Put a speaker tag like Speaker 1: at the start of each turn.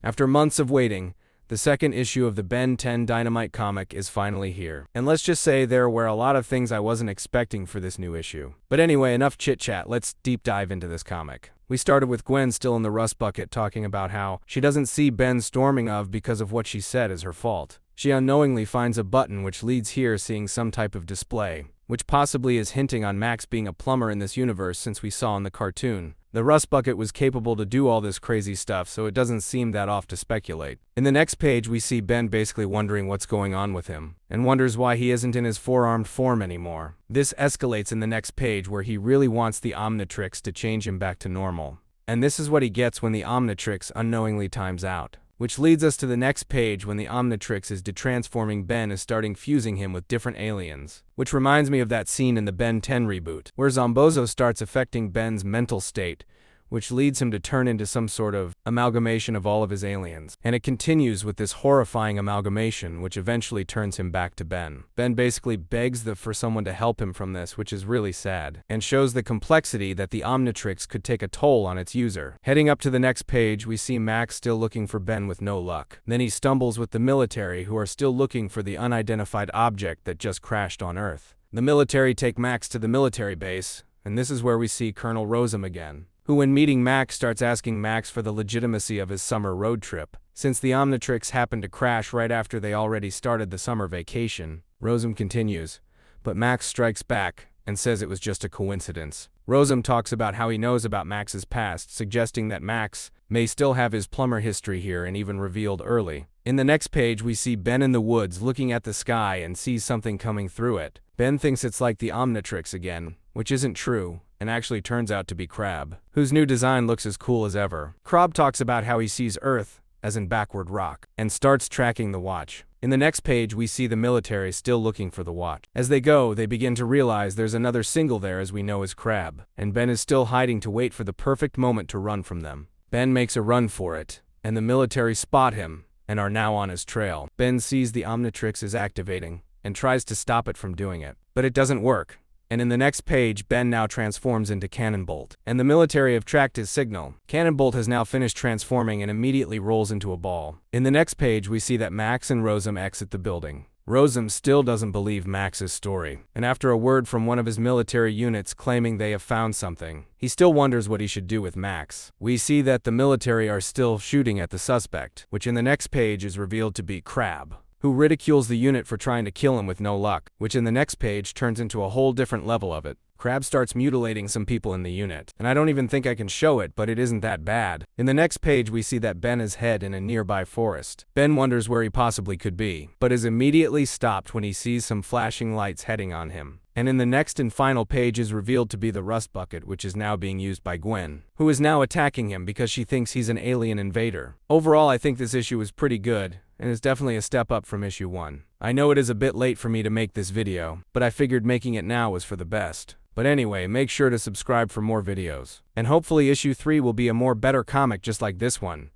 Speaker 1: After months of waiting, the second issue of the Ben 10 Dynamite comic is finally here. And let's just say there were a lot of things I wasn't expecting for this new issue. But anyway, enough chit-chat, let's deep dive into this comic. We started with Gwen still in the rust bucket talking about how she doesn't see Ben storming of because of what she said is her fault. She unknowingly finds a button which leads here seeing some type of display, which possibly is hinting on Max being a plumber in this universe since we saw in the cartoon. The rust bucket was capable to do all this crazy stuff, so it doesn't seem that off to speculate. In the next page we see Ben basically wondering what's going on with him, and wonders why he isn't in his four-armed form anymore. This escalates in the next page where he really wants the Omnitrix to change him back to normal. And this is what he gets when the Omnitrix unknowingly times out. Which leads us to the next page when the Omnitrix is detransforming Ben is starting fusing him with different aliens. Which reminds me of that scene in the Ben 10 reboot, where Zombozo starts affecting Ben's mental state, which leads him to turn into some sort of amalgamation of all of his aliens. And it continues with this horrifying amalgamation, which eventually turns him back to Ben. Ben basically begs for someone to help him from this, which is really sad, and shows the complexity that the Omnitrix could take a toll on its user. Heading up to the next page, we see Max still looking for Ben with no luck. Then he stumbles with the military, who are still looking for the unidentified object that just crashed on Earth. The military take Max to the military base, and this is where we see Colonel Rosem again, who when meeting Max starts asking Max for the legitimacy of his summer road trip. Since the Omnitrix happened to crash right after they already started the summer vacation, Rosem continues, but Max strikes back and says it was just a coincidence. Rosem talks about how he knows about Max's past, suggesting that Max may still have his plumber history here and even revealed early. In the next page we see Ben in the woods looking at the sky and sees something coming through it. Ben thinks it's like the Omnitrix again, which isn't true, and actually turns out to be Crab, whose new design looks as cool as ever. Crab talks about how he sees Earth, as in backward rock, and starts tracking the watch. In the next page we see the military still looking for the watch. As they go, they begin to realize there's another single there as we know as Crab, and Ben is still hiding to wait for the perfect moment to run from them. Ben makes a run for it, and the military spot him, and are now on his trail. Ben sees the Omnitrix is activating, and tries to stop it from doing it, but it doesn't work. And in the next page, Ben now transforms into Cannonbolt, and the military have tracked his signal. Cannonbolt has now finished transforming and immediately rolls into a ball. In the next page, we see that Max and Rosem exit the building. Rosem still doesn't believe Max's story, and after a word from one of his military units claiming they have found something, he still wonders what he should do with Max. We see that the military are still shooting at the suspect, which in the next page is revealed to be Crab, who ridicules the unit for trying to kill him with no luck, which in the next page turns into a whole different level of it. Crab starts mutilating some people in the unit, and I don't even think I can show it, but it isn't that bad. In the next page we see that Ben is hid in a nearby forest. Ben wonders where he possibly could be, but is immediately stopped when he sees some flashing lights heading on him. And in the next and final page is revealed to be the rust bucket, which is now being used by Gwen, who is now attacking him because she thinks he's an alien invader. Overall, I think this issue is pretty good, and is definitely a step up from issue 1. I know it is a bit late for me to make this video, but I figured making it now was for the best. But anyway, make sure to subscribe for more videos. And hopefully issue 3 will be a more better comic just like this one.